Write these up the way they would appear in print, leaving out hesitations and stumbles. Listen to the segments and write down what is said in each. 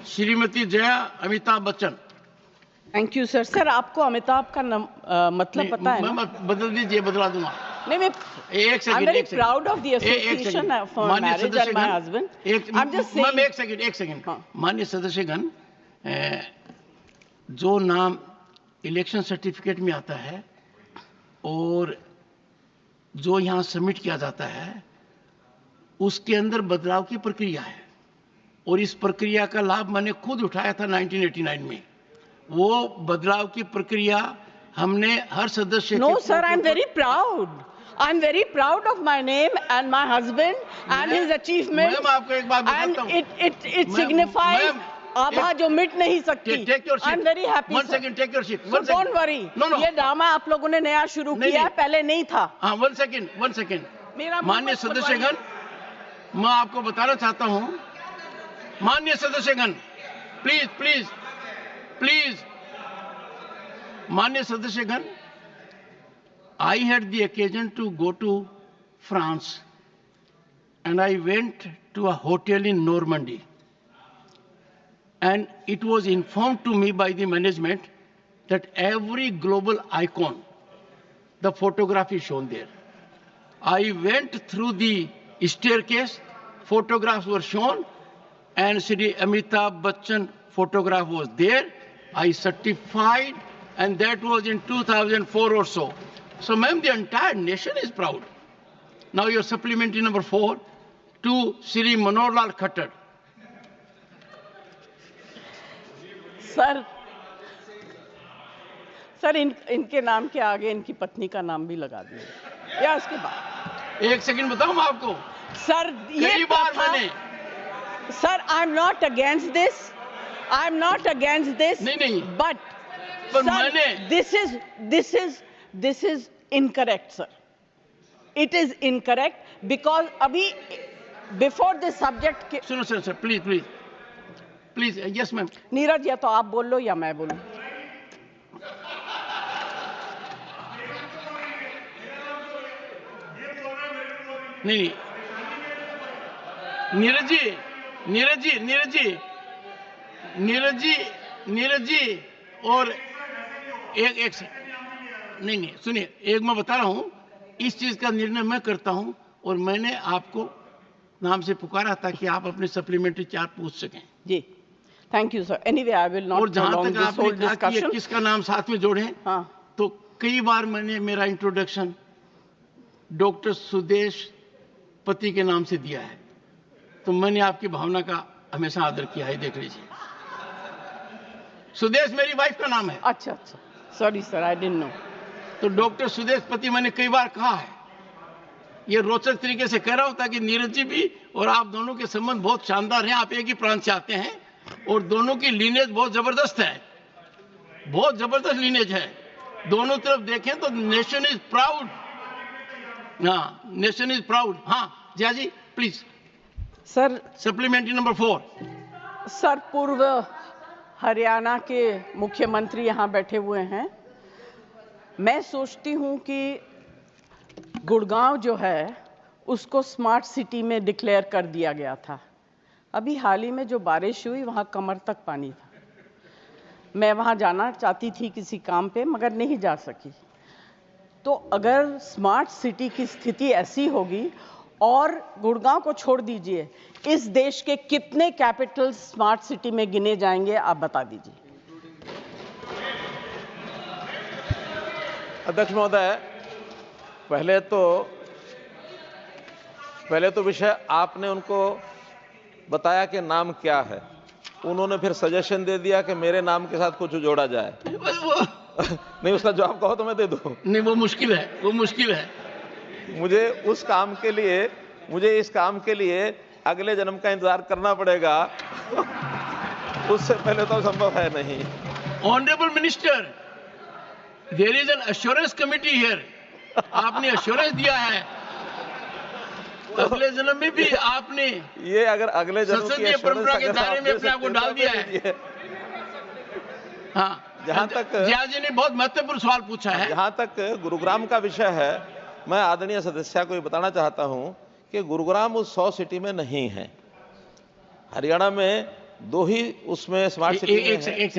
Shrimati Jaya Amitabh Bachchan. Thank you sir. Sir आपको अमिताभ का मतलब पता है ना? बदल दीजिए, बदला दूंगा। नहीं, मैं एक second, I'm very proud of the association for marriage and my husband. I'm just saying. एक सेकंड। माननीय सदस्यगण, जो नाम इलेक्शन सर्टिफिकेट में आता है और जो यहाँ सबमिट किया जाता है उसके अंदर बदलाव की प्रक्रिया है, और इस प्रक्रिया का लाभ मैंने खुद उठाया था 1989 में। वो बदलाव की प्रक्रिया हमने हर सदस्य No sir, I'm very proud. I'm very proud of my name and my husband and his achievements. Ma'am, आपको एक बात बताता हूँ। And it signifies आभा जो मिट नहीं सकती। I'm very happy. One second, take your seat. So don't worry. No. ये ड्रामा आप लोगों ने नया शुरू किया है, पहले नहीं था। हाँ, one second. माननीय सदस्यगण, मैं आपको बताना चाहता हूँ, माननीय सदस्यगण, प्लीज, माननीय सदस्यगण, I had the occasion to go to France and I went to a hotel in Normandy, and it was informed to me by the management that every global icon, the photograph is shown there. I went through the staircase, photographs were shown, and Shri Amitabh Bachchan photograph was there. I certified, and that was in 2004 or so. So, ma'am, the entire nation is proud. Now, your supplementary number 4 to Shri Manohar Lal Khattar. Sir इनके नाम के आगे इनकी पत्नी का नाम भी लगा दिए या उसके बाद? एक सेकंड बताऊं मैं आपको। सर कई बार मैंने, sir I am not against this, नहीं, बट मैंने, this is incorrect, sir. It is incorrect because अभी before this subject सुनो sir, please, yes ma'am. Neeraj, या तो आप बोल लो या मैं बोलूं। नहीं, नीरज जी और एक नहीं, सुनिए, एक मैं बता रहा हूं, इस चीज का निर्णय मैं करता हूं, और मैंने आपको नाम से पुकारा था कि आप अपने सप्लीमेंट्री 4 पूछ सकें। जी, thank you sir. Anyway I will not. और जहां तक आपने कहा कि किसका नाम साथ में जोड़े, हाँ, तो कई बार मैंने मेरा इंट्रोडक्शन डॉक्टर सुदेश पति के नाम से दिया है, तो मैंने आपकी भावना का हमेशा आदर किया है। देख लीजिए, सुदेश मेरी वाइफ का नाम है। अच्छा, sorry sir, I didn't know. तो डॉक्टर सुदेश पति मैंने कई बार कहा है। ये रोचक तरीके से कह रहा हूं ताकि नीरज जी भी और आप दोनों के संबंध बहुत शानदार हैं। आप एक ही प्रांत से आते हैं और दोनों की लीनेज बहुत जबरदस्त है, बहुत जबरदस्त लीनेज है। दोनों तरफ देखें तो नेशन इज प्राउड। हाँ, नेशन इज प्राउड। हाँ Jaya ji, please. Sir, supplementary number 4। Sir, पूर्व हरियाणा के मुख्यमंत्री यहाँ बैठे हुए हैं। मैं सोचती हूँ कि गुड़गांव जो है उसको स्मार्ट सिटी में डिक्लेयर कर दिया गया था। अभी हाल ही में जो बारिश हुई वहाँ कमर तक पानी था। मैं वहाँ जाना चाहती थी किसी काम पे, मगर नहीं जा सकी। तो अगर स्मार्ट सिटी की स्थिति ऐसी होगी, और गुड़गांव को छोड़ दीजिए, इस देश के कितने कैपिटल स्मार्ट सिटी में गिने जाएंगे, आप बता दीजिए। अध्यक्ष महोदय, पहले तो विषय आपने उनको बताया कि नाम क्या है, उन्होंने फिर सजेशन दे दिया कि मेरे नाम के साथ कुछ जोड़ा जाए। नहीं, उसका जवाब कहो तो मैं दे दूं। नहीं, वो मुश्किल है। मुझे इस काम के लिए अगले जन्म का इंतजार करना पड़ेगा। उससे पहले तो संभव है नहीं। Honourable minister, there is an assurance committee here. आपने एश्योरेंस दिया है, अगले जन्म में भी आपने ये अगर अगले जन्म संसदीय परंपरा के दायरे में अपने आप को डाल दिया है। हाँ, जहां तक जया जी ने बहुत महत्वपूर्ण सवाल पूछा है। जहां तक गुरुग्राम का विषय है, मैं आदरणीय सदस्य को ये बताना चाहता हूं कि गुरुग्राम उस 100 सिटी में नहीं है। हरियाणा में दो ही उसमें स्मार्ट सिटी में है। एक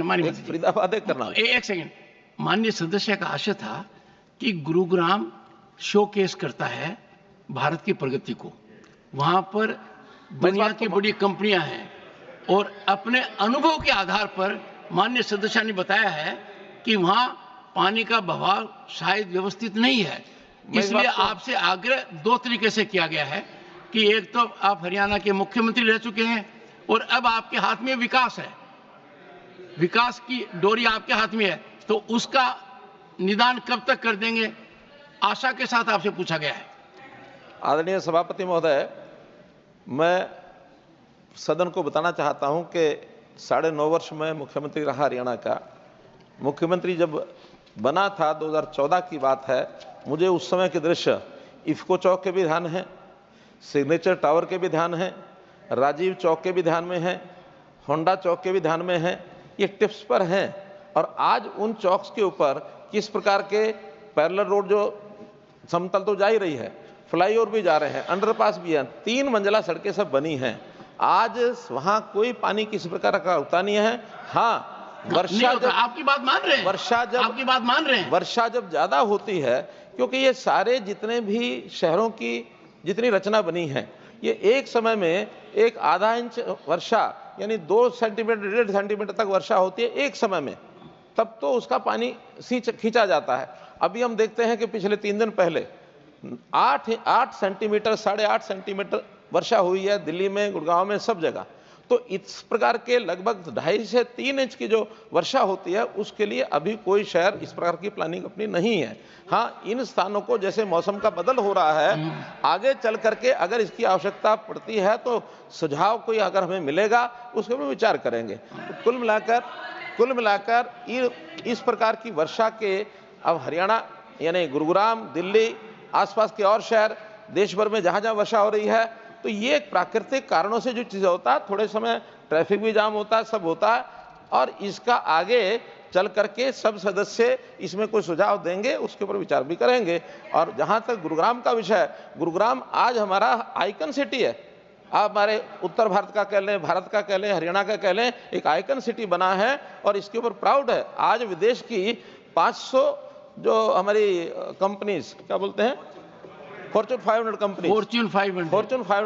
फरीदाबाद, एक करनाल। एक सेकंड, माननीय सदस्य का आशय था कि गुरुग्राम शोकेस करता है भारत की प्रगति को, वहां पर दुनिया की बड़ी कंपनियां हैं और अपने अनुभव के आधार पर माननीय सदस्य ने बताया है कि वहां पानी का बहाव शायद व्यवस्थित नहीं है। इसलिए आपसे आग्रह दो तरीके से किया गया है कि एक तो आप हरियाणा के मुख्यमंत्री रह चुके हैं और अब आपके हाथ में विकास है, विकास की डोरी आपके हाथ में है, तो उसका निदान कब तक कर देंगे, आशा के साथ आपसे पूछा गया है। आदरणीय सभापति महोदय, मैं सदन को बताना चाहता हूं कि 9.5 वर्ष में मुख्यमंत्री रहा हरियाणा का। मुख्यमंत्री जब बना था 2014 की बात है, मुझे उस समय के दृश्य इफ्को चौक के भी ध्यान है, सिग्नेचर टावर के भी ध्यान है, राजीव चौक के भी ध्यान में है, होंडा चौक के भी ध्यान में है। ये टिप्स पर हैं और आज उन चौक्स के ऊपर किस प्रकार के पैरेलल रोड, जो समतल तो जा ही रही है, फ्लाईओवर भी जा रहे हैं, अंडरपास भी है, 3 मंजिला सड़कें सब बनी हैं। आज वहां कोई पानी किसी प्रकार का होता नहीं है। हाँ, वर्षा जब, आपकी बात मान रहे हैं, आपकी बात मान रहे हैं, वर्षा जब ज्यादा होती है, क्योंकि ये सारे जितने भी शहरों की जितनी रचना बनी है, ये एक समय में एक आधा इंच वर्षा यानी 2 सेंटीमीटर 1.5 सेंटीमीटर तक वर्षा होती है एक समय में, तब तो उसका पानी खींचा जाता है। अभी हम देखते हैं कि पिछले 3 दिन पहले 8 सेंटीमीटर 8.5 सेंटीमीटर वर्षा हुई है दिल्ली में, गुड़गांव में, सब जगह। तो इस प्रकार के लगभग 2.5 से 3 इंच की जो वर्षा होती है, उसके लिए अभी कोई शहर इस प्रकार की प्लानिंग अपनी नहीं है। हाँ, इन स्थानों को जैसे मौसम का बदल हो रहा है, आगे चल करके अगर इसकी आवश्यकता पड़ती है तो सुझाव कोई अगर हमें मिलेगा उसके ऊपर विचार करेंगे। तो कुल मिलाकर इस प्रकार की वर्षा के अब हरियाणा यानी गुरुग्राम, दिल्ली, आसपास के और शहर, देश भर में जहां जहां वर्षा हो रही है, तो ये प्राकृतिक कारणों से जो चीज़ होता है, थोड़े समय ट्रैफिक भी जाम होता है, सब होता है, और इसका आगे चल करके सब सदस्य इसमें कोई सुझाव देंगे, उसके ऊपर विचार भी करेंगे। और जहां तक गुरुग्राम का विषय है, गुरुग्राम आज हमारा आइकन सिटी है। आप हमारे उत्तर भारत का कह लें, भारत का कह लें, हरियाणा का कह लें, एक आइकन सिटी बना है और इसके ऊपर प्राउड है। आज विदेश की 500 जो हमारी कंपनीज, क्या बोलते हैं, फॉर्च्यून 500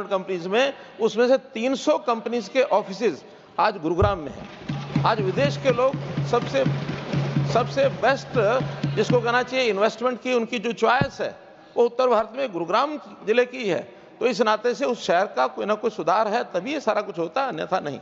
कंपनीज में, उसमें से 300 कंपनीज के ऑफिसेज आज गुरुग्राम में हैं। आज विदेश के लोग सबसे बेस्ट जिसको कहना चाहिए इन्वेस्टमेंट की उनकी जो चॉइस है, वो उत्तर भारत में गुरुग्राम जिले की है। तो इस नाते से उस शहर का कोई ना कोई सुधार है, तभी ये सारा कुछ होता है, अन्यथा नहीं।